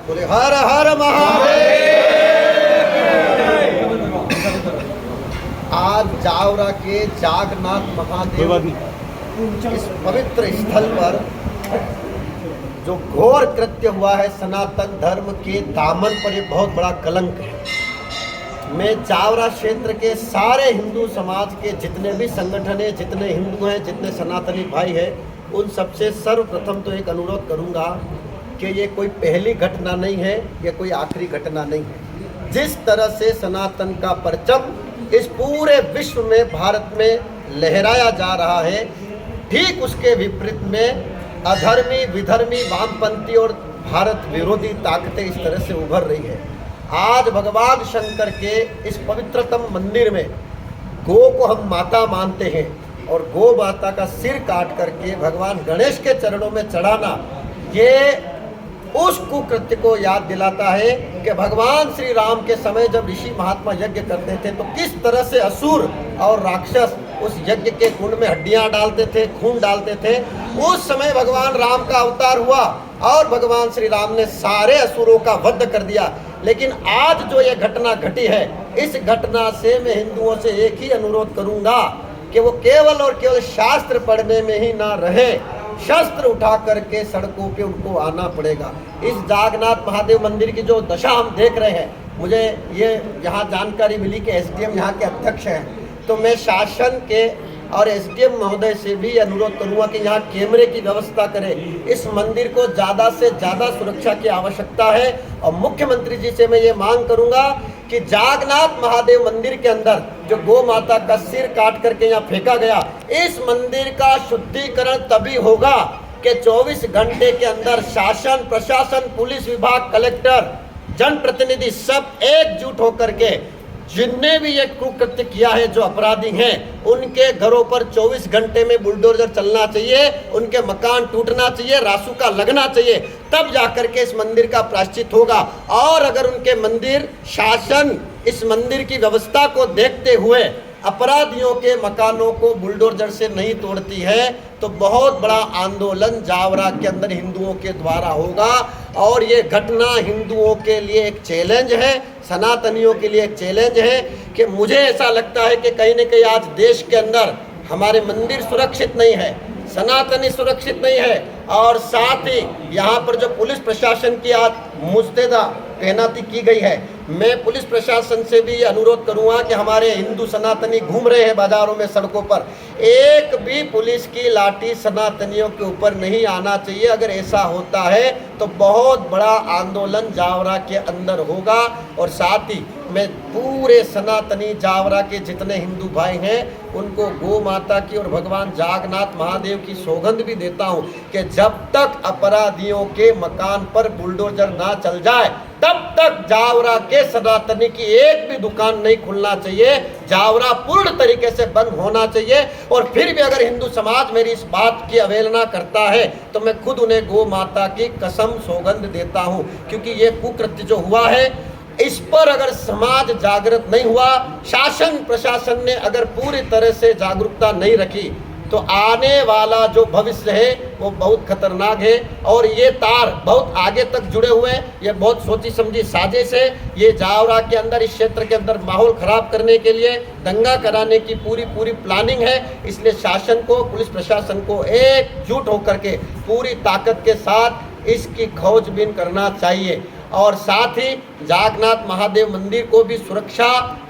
बोले हर हर महादेव। आज जावरा के जागनाथ महादेव इस पवित्र स्थल पर जो घोर कृत्य हुआ है, सनातन धर्म के दामन पर ये बहुत बड़ा कलंक है। मैं जावरा क्षेत्र के सारे हिंदू समाज के जितने भी संगठन हैं, जितने हिंदू हैं, जितने सनातनी भाई हैं, उन सबसे सर्वप्रथम तो एक अनुरोध करूंगा कि ये कोई पहली घटना नहीं है, ये कोई आखिरी घटना नहीं है। जिस तरह से सनातन का परचम इस पूरे विश्व में, भारत में लहराया जा रहा है, ठीक उसके विपरीत में अधर्मी, विधर्मी, वामपंथी और भारत विरोधी ताकतें इस तरह से उभर रही है। आज भगवान शंकर के इस पवित्रतम मंदिर में गो को हम माता मानते हैं और गो माता का सिर काट करके भगवान गणेश के चरणों में चढ़ाना, ये उस कुकृत्य को याद दिलाता है कि भगवान श्री राम के समय जब ऋषि महात्मा यज्ञ करते थे तो किस तरह से असुर और राक्षस उस यज्ञ के कुंड में हड्डियां डालते थे, खून डालते थे। उस समय भगवान राम का अवतार हुआ और भगवान श्री राम ने सारे असुरों का वध कर दिया। लेकिन आज जो ये घटना घटी है, इस घटना से मैं हिंदुओं से एक ही अनुरोध करूंगा कि वो केवल और केवल शास्त्र पढ़ने में ही ना रहे, शस्त्र उठा करके सड़कों पे उनको आना पड़ेगा। इस जागनाथ महादेव मंदिर की जो दशा हम देख रहे हैं, मुझे ये यहाँ जानकारी मिली कि एसडीएम यहाँ के अध्यक्ष हैं, तो मैं शासन के और एसडीएम महोदय से भी अनुरोध करूंगा कि यहाँ कैमरे की व्यवस्था करें। इस मंदिर को ज़्यादा से ज़्यादा सुरक्षा की आवश्यकता है और मुख्यमंत्री जी से मैं ये मांग करूंगा कि जागनाथ महादेव मंदिर के अंदर जो गौ माता का सिर काट करके यहाँ फेंका गया, इस मंदिर का शुद्धिकरण तभी होगा कि 24 घंटे के अंदर शासन, प्रशासन, पुलिस विभाग, कलेक्टर, जनप्रतिनिधि सब एकजुट होकर के जिनने भी ये कुकृत्य किया है, जो अपराधी हैं, उनके घरों पर 24 घंटे में बुलडोजर चलना चाहिए, उनके मकान टूटना चाहिए, रासुका लगना चाहिए, तब जाकर के इस मंदिर का प्रायश्चित होगा। और अगर उनके मंदिर, शासन इस मंदिर की व्यवस्था को देखते हुए अपराधियों के मकानों को बुलडोजर से नहीं तोड़ती है तो बहुत बड़ा आंदोलन जावरा के अंदर हिंदुओं के द्वारा होगा। और ये घटना हिंदुओं के लिए एक चैलेंज है, सनातनियों के लिए एक चैलेंज है कि मुझे ऐसा लगता है कि कहीं न कहीं आज देश के अंदर हमारे मंदिर सुरक्षित नहीं है, सनातनी सुरक्षित नहीं है और साथ ही यहाँ पर जो पुलिस प्रशासन की आज मुस्तैदा तैनाती की गई है, मैं पुलिस प्रशासन से भी अनुरोध करूंगा कि हमारे हिंदू सनातनी घूम रहे हैं बाजारों में, सड़कों पर, एक भी पुलिस की लाठी सनातनियों के ऊपर नहीं आना चाहिए। अगर ऐसा होता है तो बहुत बड़ा आंदोलन जावरा के अंदर होगा। और साथ ही मैं पूरे सनातनी जावरा के जितने हिंदू भाई हैं उनको गौ माता की और भगवान जागनाथ महादेव की सौगंध भी देता हूं कि जब तक अपराधियों के मकान पर बुलडोजर ना चल जाए तब तक जावरा के सनातनी की एक भी दुकान नहीं खुलना चाहिए, जावरा पूर्ण तरीके से बंद होना चाहिए। और फिर भी अगर हिंदू समाज मेरी इस बात की अवहेलना करता है तो मैं खुद उन्हें गौ माता की कसम सौगंध देता हूं, क्योंकि ये कुकृत्य जो हुआ है इस पर अगर समाज जागृत नहीं हुआ, शासन प्रशासन ने अगर पूरी तरह से जागरूकता नहीं रखी तो आने वाला जो भविष्य है वो बहुत खतरनाक है। और ये तार बहुत आगे तक जुड़े हुए हैं, ये बहुत सोची समझी साजिश है। ये जावरा के अंदर, इस क्षेत्र के अंदर माहौल खराब करने के लिए, दंगा कराने की पूरी प्लानिंग है। इसलिए शासन को, पुलिस प्रशासन को एकजुट होकर के पूरी ताकत के साथ इसकी खोजबीन करना चाहिए। और साथ ही जागनाथ महादेव मंदिर को भी सुरक्षा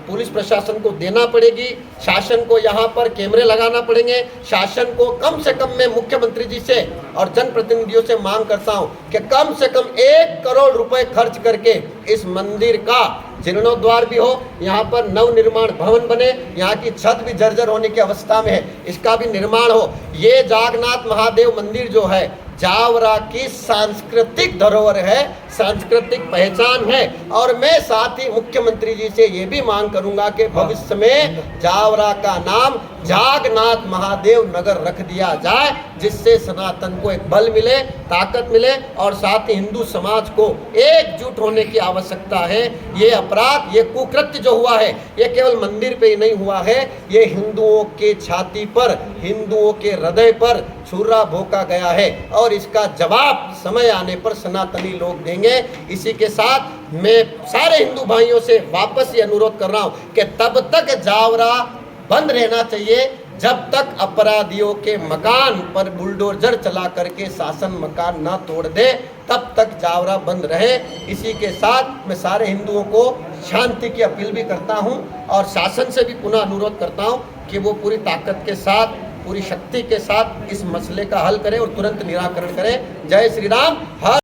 पुलिस प्रशासन को देना पड़ेगी, शासन को यहाँ पर कैमरे लगाना पड़ेंगे। शासन को कम से कम, मैं मुख्यमंत्री जी से और जनप्रतिनिधियों से मांग करता हूँ कि कम से कम 1 करोड़ रुपए खर्च करके इस मंदिर का जीर्णोद्वार भी हो, यहाँ पर नवनिर्माण भवन बने, यहाँ की छत भी जर्जर होने की अवस्था में है, इसका भी निर्माण हो। ये जागनाथ महादेव मंदिर जो है जावरा की सांस्कृतिक धरोहर है, सांस्कृतिक पहचान है। और मैं साथ ही मुख्यमंत्री जी से ये भी मांग करूंगा कि भविष्य में जावरा का नाम जागनाथ महादेव नगर रख दिया जाए, जिससे सनातन को एक बल मिले, ताकत मिले और साथ ही हिंदू समाज को एकजुट होने की आवश्यकता है। ये अपराध, ये कुकृत्य जो हुआ है, ये केवल मंदिर पे ही नहीं हुआ है, ये हिंदुओं के छाती पर, हिंदुओं के हृदय पर छुरा भोंका गया है और इसका जवाब समय आने पर सनातनी लोग देंगे। इसी के साथ मैं सारे हिंदू भाइयों से वापस ये अनुरोध कर रहा हूँ कि तब तक जावरा बंद रहना चाहिए जब तक अपराधियों के मकान पर बुलडोजर चला करके शासन मकान ना तोड़ दे, तब तक जावरा बंद रहे। इसी के साथ मैं सारे हिंदुओं को शांति की अपील भी करता हूं और शासन से भी पुनः अनुरोध करता हूं कि वो पूरी ताकत के साथ, पूरी शक्ति के साथ इस मसले का हल करें और तुरंत निराकरण करें। जय श्री राम। हर